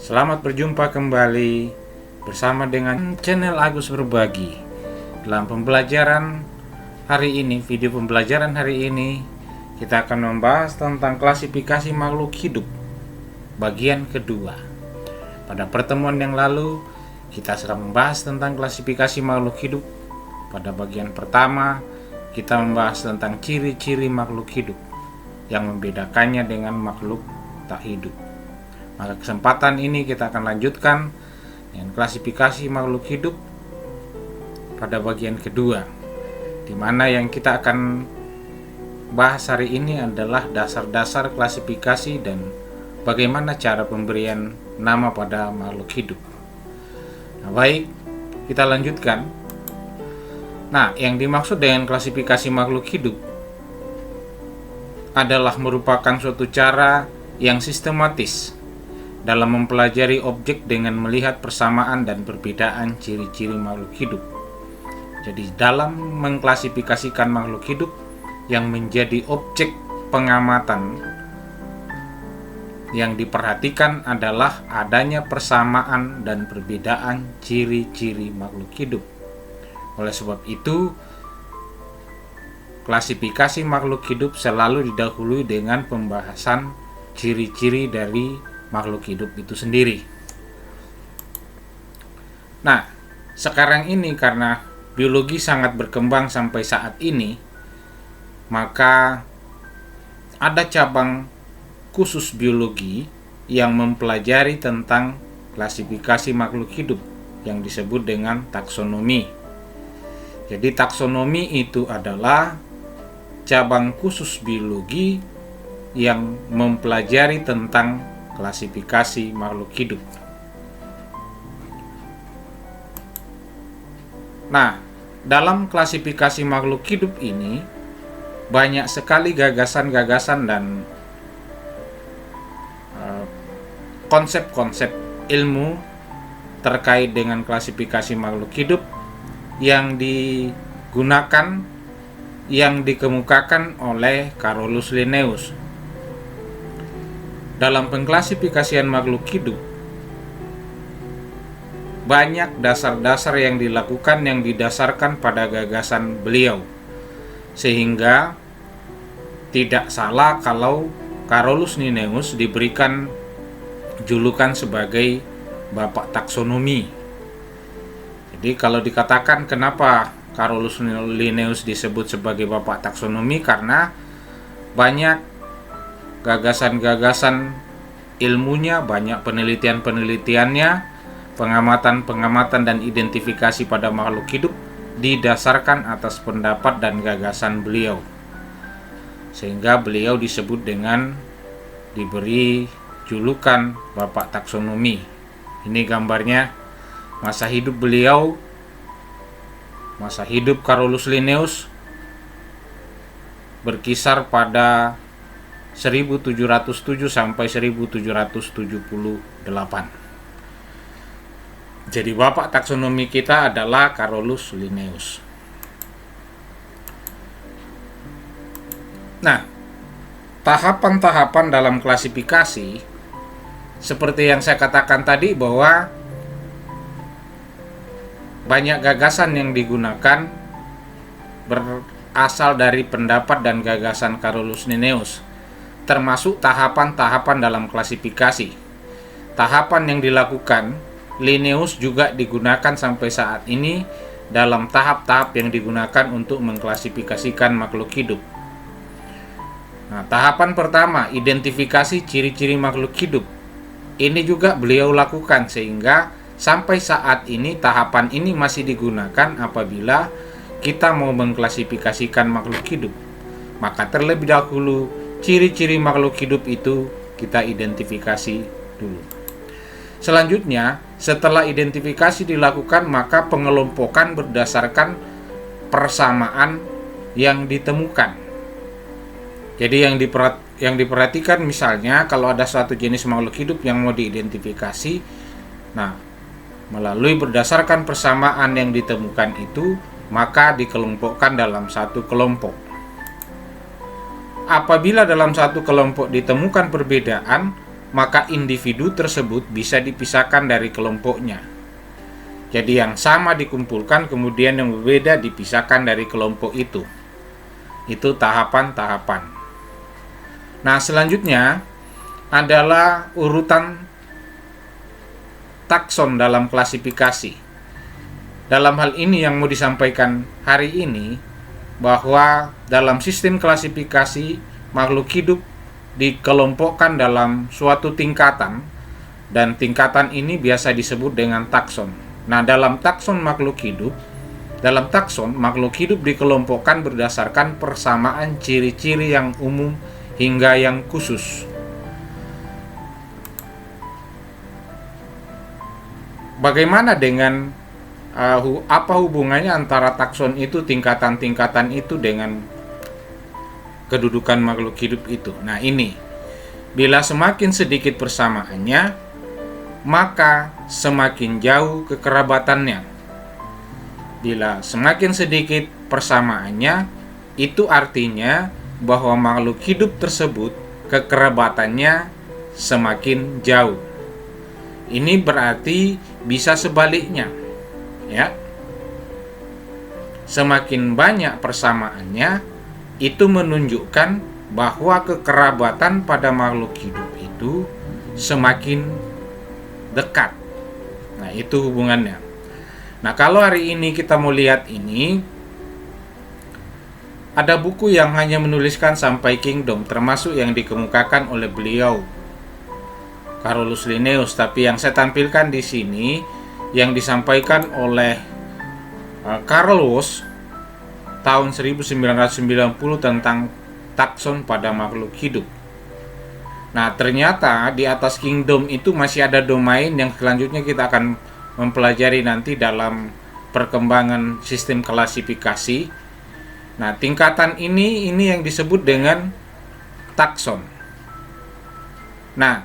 Selamat berjumpa kembali bersama dengan channel Agus Berbagi. Dalam pembelajaran hari ini, video pembelajaran hari ini, kita akan membahas tentang klasifikasi makhluk hidup bagian kedua. Pada pertemuan yang lalu, kita sudah membahas tentang klasifikasi makhluk hidup. Pada bagian pertama, kita membahas tentang ciri-ciri makhluk hidup yang membedakannya dengan makhluk tak hidup. Maka kesempatan ini kita akan lanjutkan dengan klasifikasi makhluk hidup pada bagian kedua, di mana yang kita akan bahas hari ini adalah dasar-dasar klasifikasi dan bagaimana cara pemberian nama pada makhluk hidup. Nah, baik, kita lanjutkan. Nah, yang dimaksud dengan klasifikasi makhluk hidup adalah merupakan suatu cara yang sistematis dalam mempelajari objek dengan melihat persamaan dan perbedaan ciri-ciri makhluk hidup. Jadi dalam mengklasifikasikan makhluk hidup yang menjadi objek pengamatan, yang diperhatikan adalah adanya persamaan dan perbedaan ciri-ciri makhluk hidup. Oleh sebab itu, klasifikasi makhluk hidup selalu didahului dengan pembahasan ciri-ciri dari makhluk hidup itu sendiri. Nah, sekarang ini karena biologi sangat berkembang sampai saat ini, maka ada cabang khusus biologi yang mempelajari tentang klasifikasi makhluk hidup yang disebut dengan taksonomi. Jadi taksonomi itu adalah cabang khusus biologi yang mempelajari tentang klasifikasi makhluk hidup. Nah, dalam klasifikasi makhluk hidup ini banyak sekali gagasan-gagasan dan konsep-konsep ilmu terkait dengan klasifikasi makhluk hidup yang digunakan, yang dikemukakan oleh Carolus Linnaeus. Dalam pengklasifikasian makhluk hidup, banyak dasar-dasar yang dilakukan yang didasarkan pada gagasan beliau, sehingga tidak salah kalau Carolus Linnaeus diberikan julukan sebagai Bapak Taksonomi. Jadi kalau dikatakan kenapa Carolus Linnaeus disebut sebagai Bapak Taksonomi, karena banyak gagasan-gagasan ilmunya, banyak penelitian-penelitiannya, pengamatan-pengamatan dan identifikasi pada makhluk hidup didasarkan atas pendapat dan gagasan beliau, sehingga beliau disebut dengan diberi julukan Bapak Taksonomi. Ini gambarnya masa hidup beliau, masa hidup Carolus Linnaeus berkisar pada 1707 sampai 1778. Jadi Bapak taksonomi kita adalah Carolus Linnaeus. Nah, tahapan-tahapan dalam klasifikasi seperti yang saya katakan tadi, bahwa banyak gagasan yang digunakan berasal dari pendapat dan gagasan Carolus Linnaeus, termasuk tahapan-tahapan dalam klasifikasi. Tahapan yang dilakukan Linnaeus juga digunakan sampai saat ini dalam tahap-tahap yang digunakan untuk mengklasifikasikan makhluk hidup. Nah, tahapan pertama, identifikasi ciri-ciri makhluk hidup. Ini juga beliau lakukan, sehingga sampai saat ini tahapan ini masih digunakan apabila kita mau mengklasifikasikan makhluk hidup. Maka terlebih dahulu ciri-ciri makhluk hidup itu kita identifikasi dulu. Selanjutnya, setelah identifikasi dilakukan, maka pengelompokan berdasarkan persamaan yang ditemukan. Jadi yang diperhatikan, misalnya kalau ada suatu jenis makhluk hidup yang mau diidentifikasi, nah melalui berdasarkan persamaan yang ditemukan itu, maka dikelompokkan dalam satu kelompok. Apabila dalam satu kelompok ditemukan perbedaan, maka individu tersebut bisa dipisahkan dari kelompoknya. Jadi yang sama dikumpulkan, kemudian yang berbeda dipisahkan dari kelompok itu. Itu tahapan-tahapan. Nah, selanjutnya adalah urutan takson dalam klasifikasi. Dalam hal ini yang mau disampaikan hari ini, bahwa dalam sistem klasifikasi makhluk hidup dikelompokkan dalam suatu tingkatan, dan tingkatan ini biasa disebut dengan takson. Nah, dalam takson makhluk hidup dikelompokkan berdasarkan persamaan ciri-ciri yang umum hingga yang khusus. Bagaimana dengan apa hubungannya antara takson itu, tingkatan-tingkatan itu dengan kedudukan makhluk hidup itu? Nah, ini bila semakin sedikit persamaannya, maka semakin jauh kekerabatannya. Bila semakin sedikit persamaannya, itu artinya bahwa makhluk hidup tersebut kekerabatannya semakin jauh. Ini berarti bisa sebaliknya, ya. Semakin banyak persamaannya, itu menunjukkan bahwa kekerabatan pada makhluk hidup itu semakin dekat. Nah, itu hubungannya. Nah, kalau hari ini kita mau lihat ini, ada buku yang hanya menuliskan sampai kingdom, termasuk yang dikemukakan oleh beliau, Carolus Linnaeus. Tapi yang saya tampilkan di sini yang disampaikan oleh Carolus tahun 1990 tentang takson pada makhluk hidup. Nah, ternyata di atas kingdom itu masih ada domain yang selanjutnya kita akan mempelajari nanti dalam perkembangan sistem klasifikasi. Nah, tingkatan ini yang disebut dengan takson. Nah,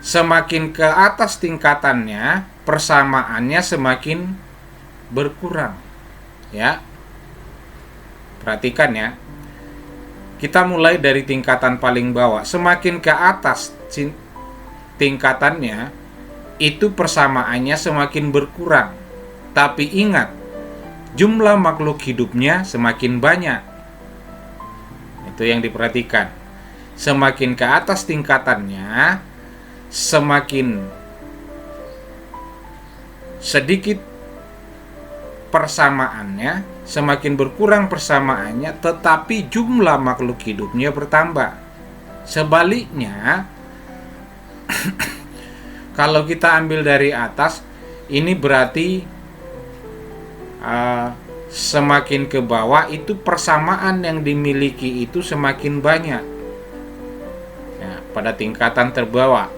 semakin ke atas tingkatannya, persamaannya semakin berkurang. Ya. Perhatikan ya. Kita mulai dari tingkatan paling bawah. Semakin ke atas tingkatannya, itu persamaannya semakin berkurang. Tapi ingat, jumlah makhluk hidupnya semakin banyak. Itu yang diperhatikan. Semakin ke atas tingkatannya, semakin sedikit persamaannya, semakin berkurang persamaannya, tetapi jumlah makhluk hidupnya bertambah. Sebaliknya, kalau kita ambil dari atas, ini berarti semakin ke bawah itu persamaan yang dimiliki itu semakin banyak ya, pada tingkatan terbawah.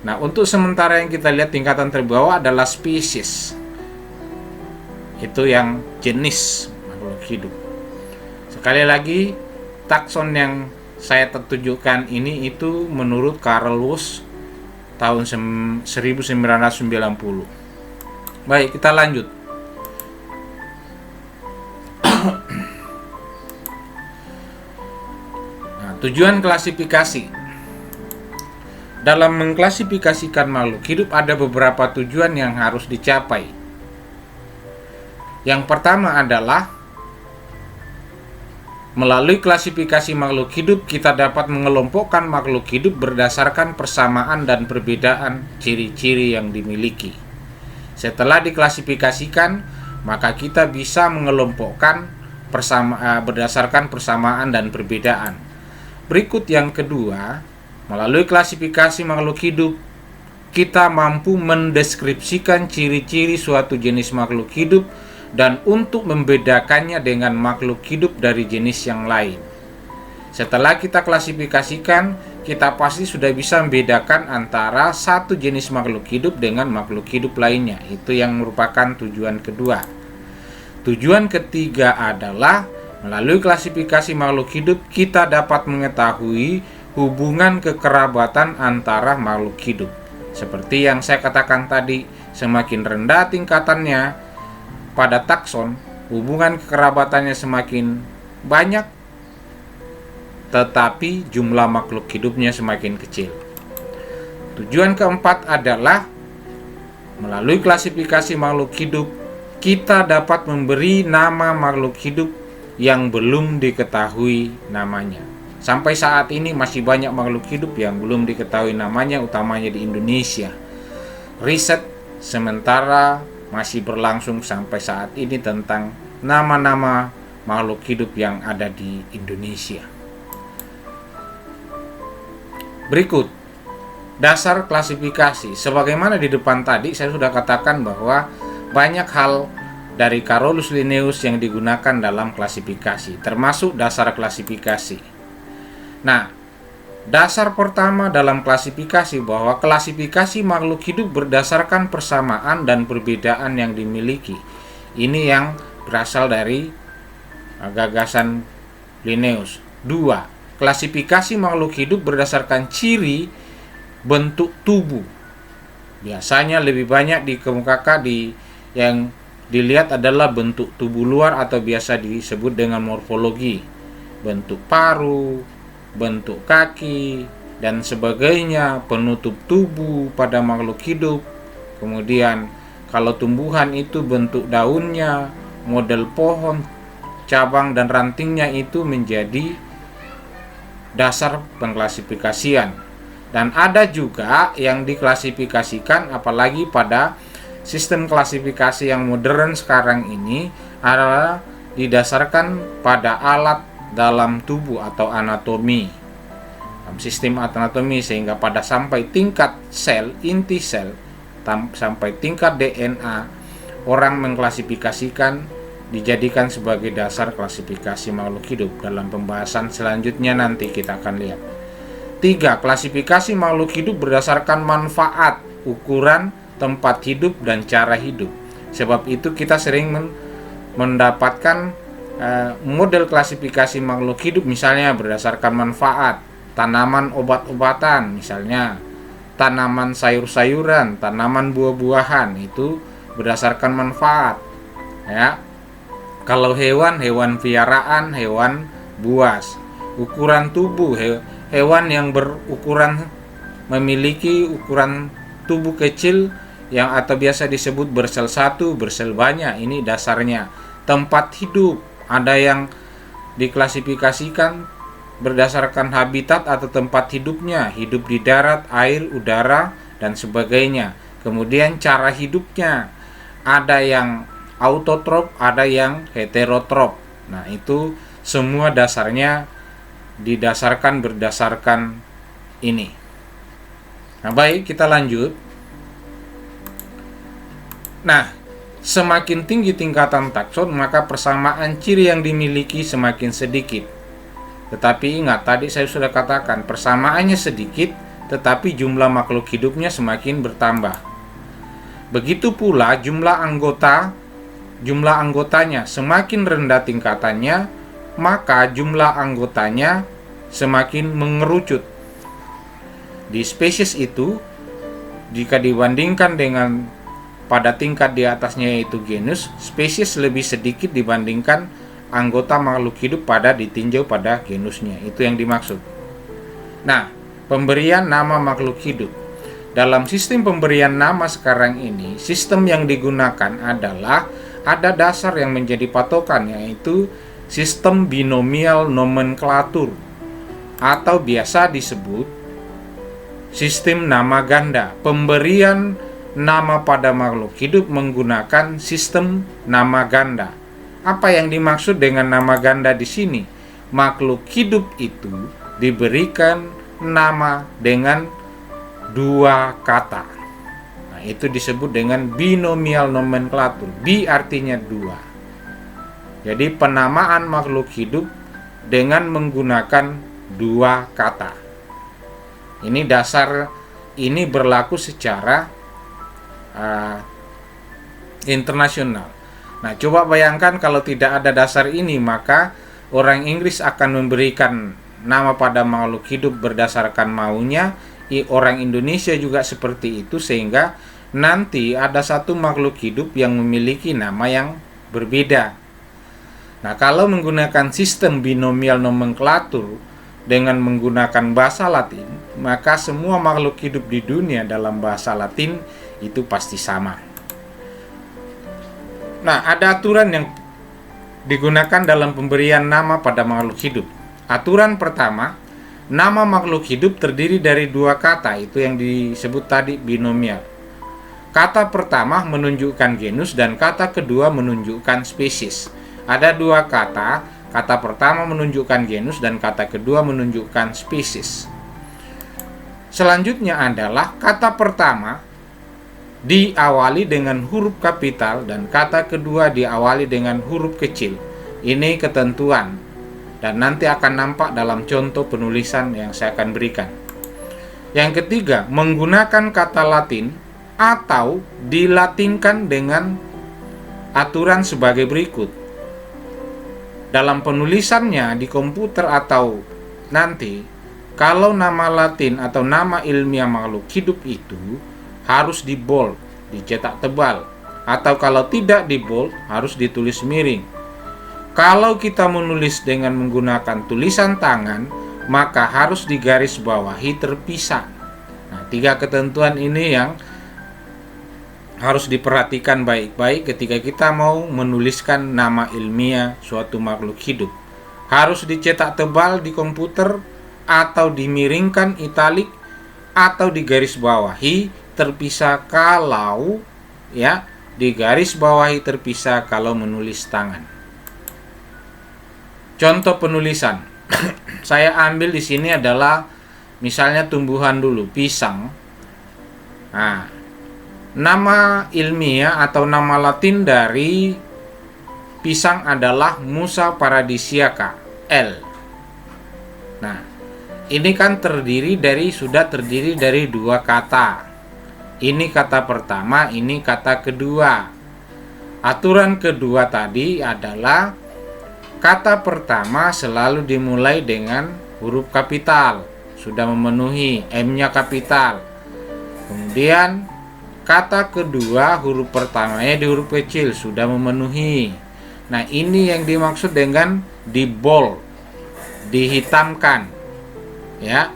Nah, untuk sementara yang kita lihat tingkatan terbawah adalah spesies. Itu yang jenis makhluk hidup. Sekali lagi, takson yang saya tunjukkan ini itu menurut Carolus tahun 1990. Baik, kita lanjut. Nah, tujuan klasifikasi. Dalam mengklasifikasikan makhluk hidup ada beberapa tujuan yang harus dicapai. Yang pertama adalah melalui klasifikasi makhluk hidup kita dapat mengelompokkan makhluk hidup berdasarkan persamaan dan perbedaan ciri-ciri yang dimiliki. Setelah diklasifikasikan, maka kita bisa mengelompokkan berdasarkan persamaan dan perbedaan. Berikut yang kedua, melalui klasifikasi makhluk hidup kita mampu mendeskripsikan ciri-ciri suatu jenis makhluk hidup dan untuk membedakannya dengan makhluk hidup dari jenis yang lain. Setelah kita klasifikasikan, kita pasti sudah bisa membedakan antara satu jenis makhluk hidup dengan makhluk hidup lainnya. Itu yang merupakan tujuan kedua. Tujuan ketiga adalah melalui klasifikasi makhluk hidup kita dapat mengetahui hubungan kekerabatan antara makhluk hidup. Seperti yang saya katakan tadi, semakin rendah tingkatannya pada takson, hubungan kekerabatannya semakin banyak, tetapi jumlah makhluk hidupnya semakin kecil. Tujuan keempat adalah melalui klasifikasi makhluk hidup, kita dapat memberi nama makhluk hidup yang belum diketahui namanya. Sampai saat ini masih banyak makhluk hidup yang belum diketahui namanya, utamanya di Indonesia. Riset sementara masih berlangsung sampai saat ini tentang nama-nama makhluk hidup yang ada di Indonesia. Berikut dasar klasifikasi. Sebagaimana di depan tadi saya sudah katakan bahwa banyak hal dari Carolus Linnaeus yang digunakan dalam klasifikasi, termasuk dasar klasifikasi. Nah, dasar pertama dalam klasifikasi bahwa klasifikasi makhluk hidup berdasarkan persamaan dan perbedaan yang dimiliki. Ini yang berasal dari gagasan Linnaeus. 2. Klasifikasi makhluk hidup berdasarkan ciri bentuk tubuh. Biasanya lebih banyak dikemukakan yang dilihat adalah bentuk tubuh luar atau biasa disebut dengan morfologi. Bentuk paru, bentuk kaki, dan sebagainya, penutup tubuh pada makhluk hidup. Kemudian kalau tumbuhan itu bentuk daunnya, model pohon, cabang dan rantingnya itu menjadi dasar pengklasifikasian. Dan ada juga yang diklasifikasikan, apalagi pada sistem klasifikasi yang modern sekarang ini, adalah didasarkan pada alat dalam tubuh atau anatomi, sistem anatomi, sehingga pada sampai tingkat sel, inti sel, sampai tingkat DNA, orang mengklasifikasikan, dijadikan sebagai dasar klasifikasi makhluk hidup. Dalam pembahasan selanjutnya nanti kita akan lihat. 3. Klasifikasi makhluk hidup berdasarkan manfaat, ukuran, tempat hidup, dan cara hidup. Sebab itu kita sering mendapatkan model klasifikasi makhluk hidup, misalnya berdasarkan manfaat, tanaman obat-obatan, misalnya tanaman sayur-sayuran, tanaman buah-buahan, itu berdasarkan manfaat. Ya. Kalau hewan piaraan, hewan buas. Ukuran tubuh, hewan yang berukuran memiliki ukuran tubuh kecil yang atau biasa disebut bersel satu, bersel banyak, ini dasarnya. Tempat hidup, ada yang diklasifikasikan berdasarkan habitat atau tempat hidupnya, hidup di darat, air, udara, dan sebagainya. Kemudian cara hidupnya, ada yang autotrop, ada yang heterotrop. Nah, itu semua dasarnya berdasarkan ini. Nah, baik, kita lanjut. Nah, semakin tinggi tingkatan takson, maka persamaan ciri yang dimiliki semakin sedikit. Tetapi ingat, tadi saya sudah katakan, persamaannya sedikit, tetapi jumlah makhluk hidupnya semakin bertambah. Begitu pula jumlah anggotanya semakin rendah tingkatannya, maka jumlah anggotanya semakin mengerucut. Di spesies itu, jika dibandingkan dengan pada tingkat di atasnya yaitu genus, spesies lebih sedikit dibandingkan anggota makhluk hidup pada ditinjau pada genusnya. Itu yang dimaksud. Nah, pemberian nama makhluk hidup. Dalam sistem pemberian nama sekarang ini, sistem yang digunakan adalah ada dasar yang menjadi patokan, yaitu sistem binomial nomenklatur atau biasa disebut sistem nama ganda. Pemberian nama pada makhluk hidup menggunakan sistem nama ganda. Apa yang dimaksud dengan nama ganda di sini? Makhluk hidup itu diberikan nama dengan dua kata. Nah, itu disebut dengan binomial nomenklatur. Bi artinya dua. Jadi penamaan makhluk hidup dengan menggunakan dua kata. Ini dasar, ini berlaku secara internasional. Nah, coba bayangkan kalau tidak ada dasar ini, maka orang Inggris akan memberikan nama pada makhluk hidup berdasarkan maunya. Orang Indonesia juga seperti itu, sehingga nanti ada satu makhluk hidup yang memiliki nama yang berbeda. Nah, kalau menggunakan sistem binomial nomenklatur, dengan menggunakan bahasa Latin, maka semua makhluk hidup di dunia dalam bahasa Latin itu pasti sama. Nah, ada aturan yang digunakan dalam pemberian nama pada makhluk hidup. Aturan pertama, nama makhluk hidup terdiri dari dua kata, itu yang disebut tadi binomial. Kata pertama menunjukkan genus dan kata kedua menunjukkan spesies. Ada dua kata, kata pertama menunjukkan genus dan kata kedua menunjukkan spesies. Selanjutnya adalah kata pertama diawali dengan huruf kapital dan kata kedua diawali dengan huruf kecil. Ini ketentuan dan nanti akan nampak dalam contoh penulisan yang saya akan berikan. Yang ketiga, menggunakan kata Latin atau dilatinkan dengan aturan sebagai berikut. Dalam penulisannya di komputer atau nanti, kalau nama Latin atau nama ilmiah makhluk hidup itu harus di bold, dicetak tebal, atau kalau tidak di bold harus ditulis miring. Kalau kita menulis dengan menggunakan tulisan tangan, maka harus digaris bawahi terpisah. Nah, tiga ketentuan ini yang harus diperhatikan baik-baik ketika kita mau menuliskan nama ilmiah suatu makhluk hidup. Harus dicetak tebal di komputer, atau dimiringkan italik, atau digaris bawahi terpisah kalau digaris bawahi terpisah kalau menulis tangan. Contoh penulisan. Saya ambil di sini adalah misalnya tumbuhan dulu, pisang. Nah, nama ilmiah atau nama Latin dari pisang adalah Musa paradisiaca, L. Nah, ini kan sudah terdiri dari dua kata. Ini kata pertama, ini kata kedua. Aturan kedua tadi adalah kata pertama selalu dimulai dengan huruf kapital, sudah memenuhi, M-nya kapital. Kemudian kata kedua huruf pertamanya di huruf kecil, sudah memenuhi. Nah, ini yang dimaksud dengan di bold, dihitamkan, ya.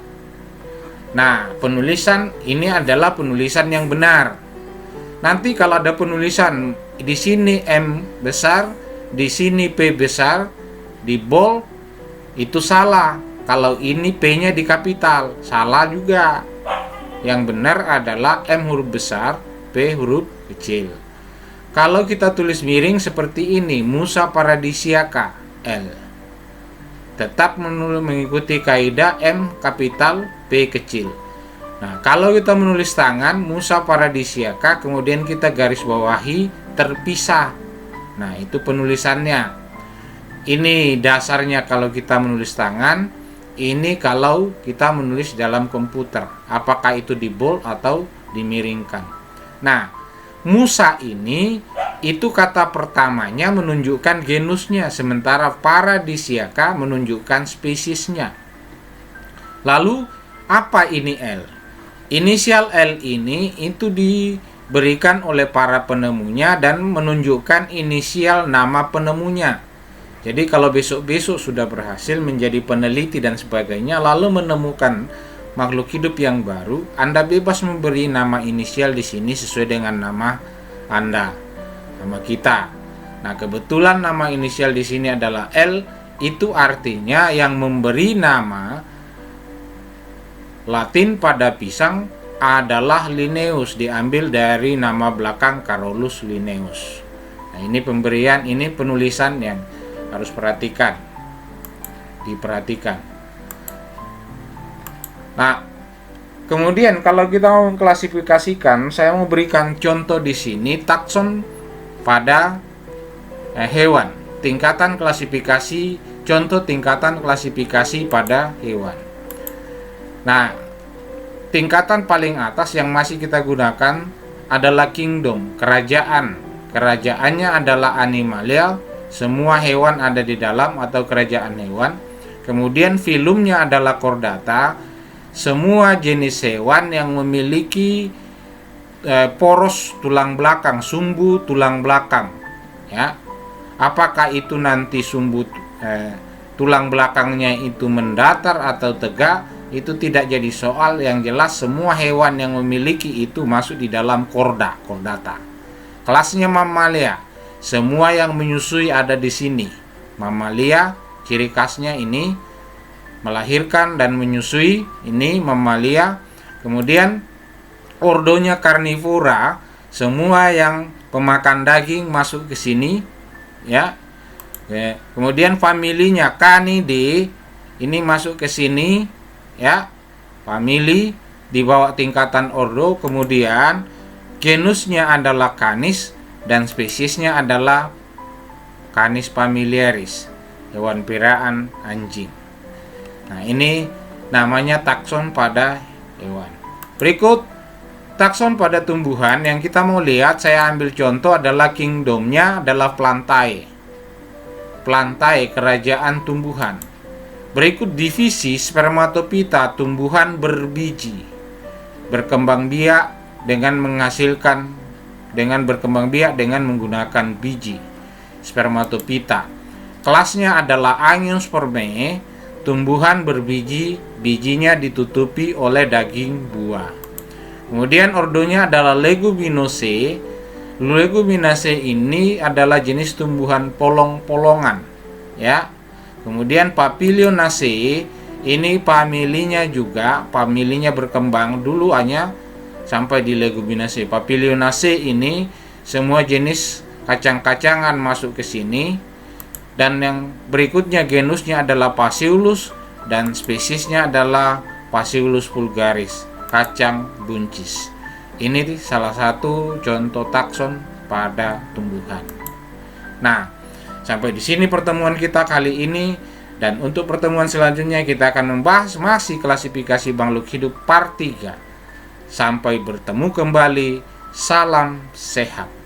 Nah, penulisan ini adalah penulisan yang benar. Nanti kalau ada penulisan di sini M besar, di sini P besar, di bold, itu salah. Kalau ini P-nya di kapital, salah juga. Yang benar adalah M huruf besar, P huruf kecil. Kalau kita tulis miring seperti ini, Musa paradisiaca, L. Tetap mengikuti kaidah M kapital, P kecil. Nah, kalau kita menulis tangan, Musa paradisiaca, kemudian kita garis bawahi terpisah. Nah, itu penulisannya. Ini dasarnya kalau kita menulis tangan, ini kalau kita menulis dalam komputer. Apakah itu di bold atau dimiringkan. Nah, Musa ini itu kata pertamanya menunjukkan genusnya, sementara paradisiaca menunjukkan spesiesnya. Lalu apa ini L? Inisial L ini itu diberikan oleh para penemunya dan menunjukkan inisial nama penemunya. Jadi kalau besok-besok sudah berhasil menjadi peneliti dan sebagainya, lalu menemukan makhluk hidup yang baru, Anda bebas memberi nama inisial di sini sesuai dengan nama Anda, nama kita. Nah, kebetulan nama inisial di sini adalah L, itu artinya yang memberi nama Latin pada pisang adalah Linnaeus, diambil dari nama belakang Carolus Linnaeus. Nah, ini pemberian, ini penulisan yang harus diperhatikan. Nah, kemudian kalau kita mau mengklasifikasikan, saya mau berikan contoh di sini takson pada hewan. Tingkatan klasifikasi, contoh tingkatan klasifikasi pada hewan. Nah, tingkatan paling atas yang masih kita gunakan adalah kingdom, kerajaan. Kerajaannya adalah Animalia, semua hewan ada di dalam atau kerajaan hewan. Kemudian filumnya adalah Chordata, semua jenis hewan yang memiliki poros tulang belakang, sumbu tulang belakang, ya. Apakah itu nanti sumbu tulang belakangnya itu mendatar atau tegak, itu tidak jadi soal. Yang jelas semua hewan yang memiliki itu masuk di dalam chordata. Kelasnya mamalia, semua yang menyusui ada di sini. Mamalia ciri khasnya ini melahirkan dan menyusui, ini mamalia. Kemudian ordonya karnivora, semua yang pemakan daging masuk ke sini, ya. Kemudian familinya Canidae, ini masuk ke sini, ya. Famili di bawah tingkatan ordo. Kemudian genusnya adalah Canis dan spesiesnya adalah Canis familiaris, hewan peliharaan anjing. Nah, ini namanya takson pada hewan. Berikut takson pada tumbuhan yang kita mau lihat. Saya ambil contoh adalah kingdomnya adalah Plantae, kerajaan tumbuhan. Berikut divisi spermatopita, tumbuhan berbiji, berkembang biak dengan menggunakan biji, spermatopita. Kelasnya adalah Angiospermae, tumbuhan berbiji, bijinya ditutupi oleh daging buah. Kemudian ordonya adalah Leguminosae. Leguminosae ini adalah jenis tumbuhan polong-polongan, ya. Kemudian Papilionaceae, ini familinya berkembang dulu hanya sampai di Leguminosae. Papilionaceae ini semua jenis kacang-kacangan masuk ke sini. Dan yang berikutnya genusnya adalah Phaseolus dan spesiesnya adalah Phaseolus vulgaris, kacang buncis. Ini salah satu contoh takson pada tumbuhan. Nah, sampai di sini pertemuan kita kali ini, dan untuk pertemuan selanjutnya kita akan membahas masih klasifikasi makhluk hidup part 3. Sampai bertemu kembali, salam sehat.